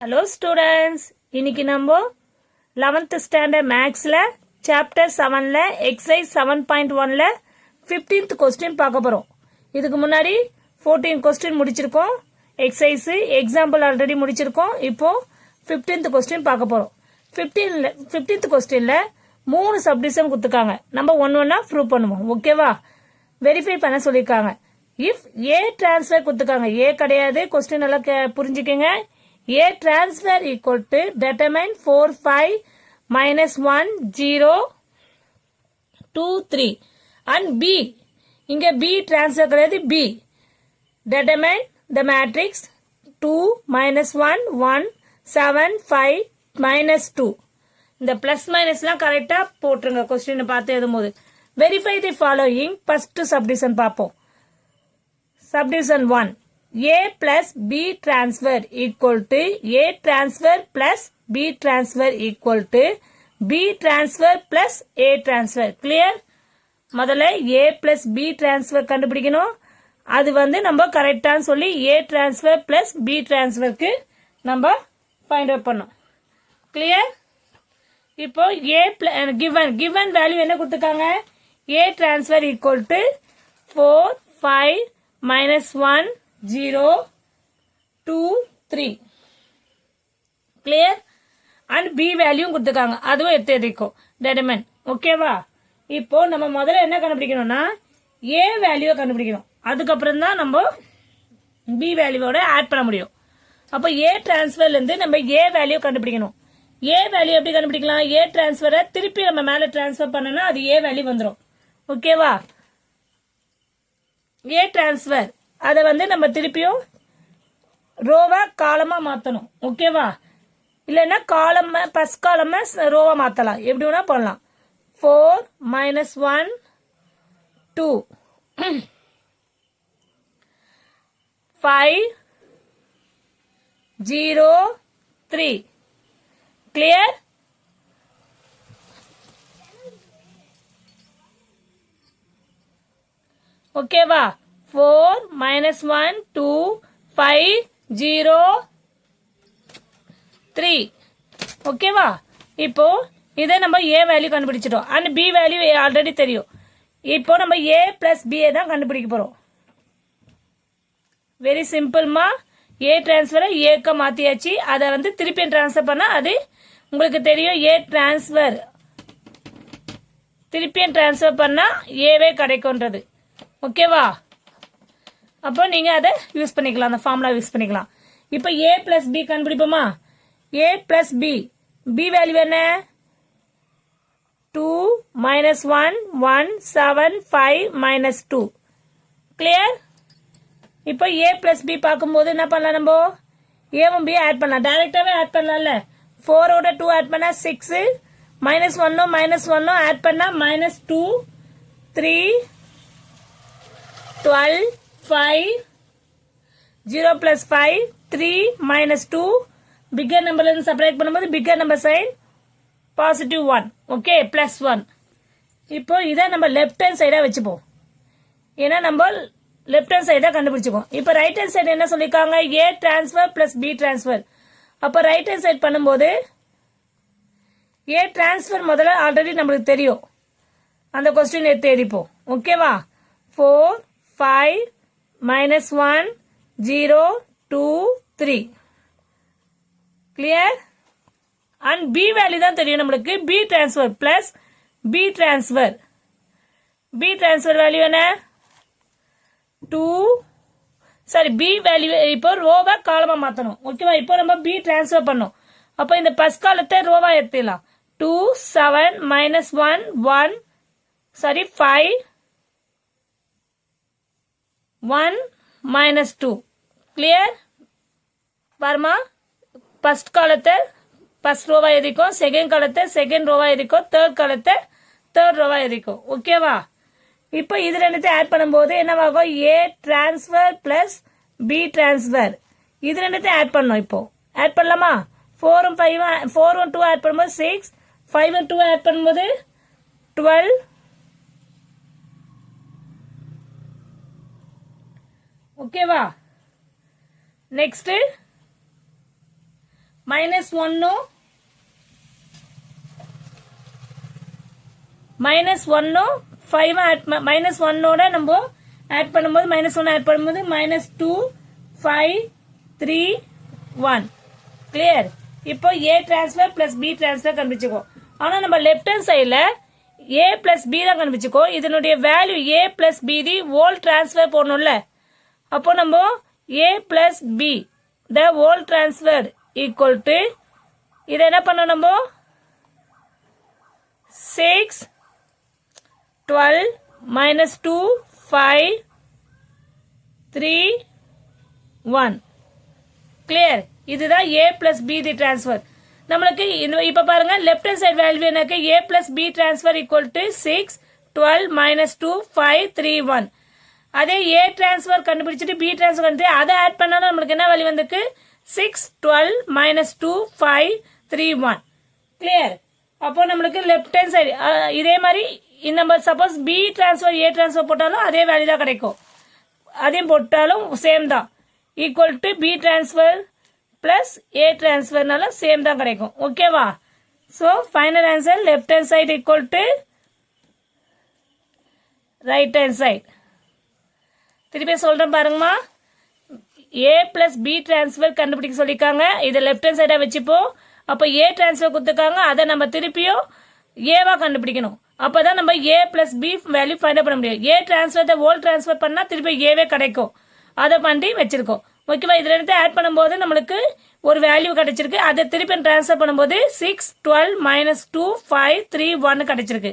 Hello students, இன்னைக்கு நம்ம 11th standard mathsல chapter 7ல exercise 7.1ல 15th question பார்க்க போறோம். இதுக்கு முன்னாடி 14 question முடிச்சிருக்கோம். exercise example already முடிச்சிருக்கோம். இப்போ 15th question பார்க்க போறோம். 15th questionல மூணு subdivision கொடுத்துருக்காங்க. நம்ம ஒண்ணா ப்ரூவ் பண்ணுவோம். ஓகேவா? வெரிஃபை பண்ண சொல்லிருக்காங்க. if a transfer கொடுத்துருக்காங்க. a கிடையாது. question நல்லா புரிஞ்சுக்கங்க. A transfer equal to determine 4, 5, minus 1, 0, 2, 3 and B. இங்க B transfer கிடையாது B. Determine the matrix 2, minus 1, 1, 7, 5, minus 2. இந்த plus minus லாம் கரெக்டா போட்டுருங்க question பார்த்து எழுதும்போது. Verify the following. First subdivision பார்ப்போம். Subdivision 1. A plus B transfer equal to A transfer plus B transfer equal to B transfer plus A transfer. Clear? முதல்ல A plus B transfer கண்டுபிடிக்கணும். அது நம்ம கரெக்டான்னு சொல்லி A transfer plus B transferக்கு நம்ம find out பண்ணோம். Clear? இப்போ A given value என்ன கொடுத்துருக்காங்க? A transfer equal to 4, 5, minus 1, 0, 2, 3. Clear? And B value கொடுத்துருக்காங்க. அதுவும் எடுத்து எழுதிக்கும். Determine. ஓகேவா? இப்போ நம்ம முதல்ல என்ன கண்டுபிடிக்கணும்னா A வேல்யூ கண்டுபிடிக்கணும். அதுக்கப்புறம் தான் நம்ம B வேல்யூவோட ஆட் பண்ண முடியும். அப்போ A டிரான்ஸ்ஃபர்ல இருந்து நம்ம A வேல்யூ கண்டுபிடிக்கணும். A வேல்யூ எப்படி கண்டுபிடிக்கலாம்? A டிரான்ஸ்ஃபரை திருப்பி நம்ம மேல டிரான்ஸ்ஃபர் பண்ணனா அது A வேல்யூ வந்துடும். ஓகேவா? A டிரான்ஸ்ஃபர் அதை நம்ம திருப்பியும் ரோவா காலமா மாத்தணும். ஓகேவா? இல்லைன்னா காலம் ஃபர்ஸ்ட் காலம் ரோவா மாத்தலாம். எப்படி வேணா பண்ணலாம். 4 minus 1 2 5 0 3. கிளியர்? ஓகேவா? 4 minus 1 2 5 0 3. ஓகேவா? இப்போ இதை நம்ம A வேல்யூ கண்டுபிடிச்சிட்டோம். அண்ட் B வேல்யூ ஆல்ரெடி தெரியும். இப்போ நம்ம A பிளஸ் B தான் கண்டுபிடிக்க போறோம். வெரி சிம்பிள்மா. A டிரான்ஸ்ஃபரை ஏக்க மாத்தியாச்சு. அதை திருப்பி டிரான்ஸ்ஃபர் பண்ணா அது உங்களுக்கு தெரியும். A டிரான்ஸ்ஃபர் திருப்பி டிரான்ஸ்ஃபர் பண்ணா ஏவே கிடைக்கும்ன்றது. ஓகேவா? அப்போ நீங்க அதை யூஸ் பண்ணிக்கலாம். அந்த ஃபார்முலா யூஸ் பண்ணிக்கலாம். இப்போ A plus B கண்டுபிடிப்போமா? A plus B. B value என்ன? 2 minus 1 1 7 5 minus 2. கிளியர்? இப்போ A பிளஸ் B பார்க்கும்போது என்ன பண்ணலாம்? நம்ம ஏவும் B ஆட் பண்ணலாம். டைரக்டாவே ஆட் பண்ணலாம்ல. 4 ஓட 2 ஆட் பண்ணா 6, minus 1 ஆட் பண்ணா minus 2 3 12 5 0 plus 5 3 minus 2. bigger number இருந்து செப்பரேட் பண்ணும்போது bigger number sign positive 1. Okay, plus 1. இப்போ இதை நம்ம லெஃப்ட் ஹேண்ட் சைடா வச்சுப்போம். ஏன்னா நம்ம லெஃப்ட் ஹேண்ட் சைடா கண்டுபிடிச்சுப்போம். இப்போ ரைட் ஹேண்ட் சைடு என்ன சொல்லிருக்காங்க? A transfer plus B transfer. அப்போ ரைட் ஹேண்ட் சைடு பண்ணும்போது A டிரான்ஸ்ஃபர் முதல்ல ஆல்ரெடி நம்மளுக்கு தெரியும். அந்த கொஸ்டின் எடுத்து எழுதிப்போம். ஓகேவா? 4 5 minus 1 0 2 3. clear? and B value தான் தெரியும் நம்மளுக்கு. B transfer plus B transfer. B transfer value என்ன? 2 சாரி B வேல்யூ இப்போ ரோவா காலமா மாத்தணும். ஓகேவா? இப்போ நம்ம B டிரான்ஸ்ஃபர் பண்ணோம். அப்போ இந்த ஃபர்ஸ்ட் காலத்தை ரோவா எடுத்துடலாம். 2 7 minus 1 1 சாரி 5 1 minus 2. கிளியர்? பாருமா, ஃபர்ஸ்ட் காலத்தை ஃபர்ஸ்ட் ரோவா எழுதிக்கும், செகண்ட் காலத்தை செகண்ட் ரோவா எழுதிக்கும், தேர்ட் காலத்தை தேர்ட் ரோவா எழுதிக்கும். ஓகேவா? இப்போ இது ரெண்டுத்தையும் ஆட் பண்ணும்போது என்னவாகும்? A transfer plus B transfer. இது ரெண்டுத்தையும் ஆட் பண்ணோம். இப்போ ஆட் பண்ணலாமா? 4 2 ஆட் பண்ணும்போது 6, 5 2 ஆட் பண்ணும்போது 12. ஓகேவா? நெக்ஸ்ட் மைனஸ் 1 மைனஸ் 1 5 மைனஸ் 1ஓட நம்ம ஆட் பண்ணும்போது மைனஸ் 1 ஆட் பண்ணும்போது மைனஸ் 2 5 3 1 கிளியர். இப்போ ஏ டிரான்ஸ்ஃபர் பிளஸ் பி டிரான்ஸ்ஃபர் கண்டுபிடிச்சுக்கோ. ஆனா நம்ம லெஃப்ட் ஹேண்ட் சைட்ல ஏ பிளஸ் பி தான் கண்டுபிடிச்சுக்கோ. இதனுடைய value A plus B the whole transfer போடணும்ல. அப்போ நம்ம A plus B the whole transfer equal to இதை என்ன பண்ணோம் நம்ம 6 12 minus 2 5 3 1 கிளியர். இதுதான் a plus b the transfer. நம்மளுக்கு இப்ப பாருங்க லெஃப்ட் ஹேண்ட் சைடு வேல்யூ எனக்கு a plus b transfer equal to 6 12 minus 2 5 3 1. அதே a டிரான்ஸ்ஃபர் கண்டுபிடிச்சிட்டு b டிரான்ஸ்ஃபர் கண்டுபிடிச்சு அதை ஆட் பண்ணாலும் நம்மளுக்கு என்ன வேல்யூ வந்திருக்கு 6 12 minus 2 5 3 1 கிளியர். அப்போ நம்மளுக்கு லெஃப்ட் ஹேண்ட் சைடு இதே மாதிரி நம்ம suppose B transfer A transfer போட்டாலும் அதே வேல்யூ தான் கிடைக்கும். அதையும் போட்டாலும் சேம் தான். Equal to B transfer plus A டிரான்ஸ்ஃபர்னால சேம் தான் கிடைக்கும். ஓகேவா? So final answer left hand side equal to right hand side. திருப்பி சொல்றேன் பாருங்கம்மா. ஏ பிளஸ் பி டிரான்ஸ்ஃபர் கண்டுபிடிக்க சொல்லியிருக்காங்க. இதை லெஃப்ட் ஹேண்ட் சைடா வச்சுப்போம். அப்போ ஏ டிரான்ஸ்ஃபர் கொடுத்துருக்காங்க. அதை நம்ம திருப்பியும் ஏவா கண்டுபிடிக்கணும். அப்பதான் நம்ம A plus B value find பண்ண முடியும். ஏ டிரான்ஸ்ஃபர் ஹோல் டிரான்ஸ்ஃபர் பண்ணா திருப்பி ஏவே கிடைக்கும். அதை பண்ணி வச்சிருக்கோம். ஓகேவா? இதுல இருந்து ஆட் பண்ணும்போது நம்மளுக்கு ஒரு வேல்யூ கிடைச்சிருக்கு. அதை திருப்பி டிரான்ஸ்ஃபர் பண்ணும்போது 6 12 minus 2 5 3 1 கிடைச்சிருக்கு.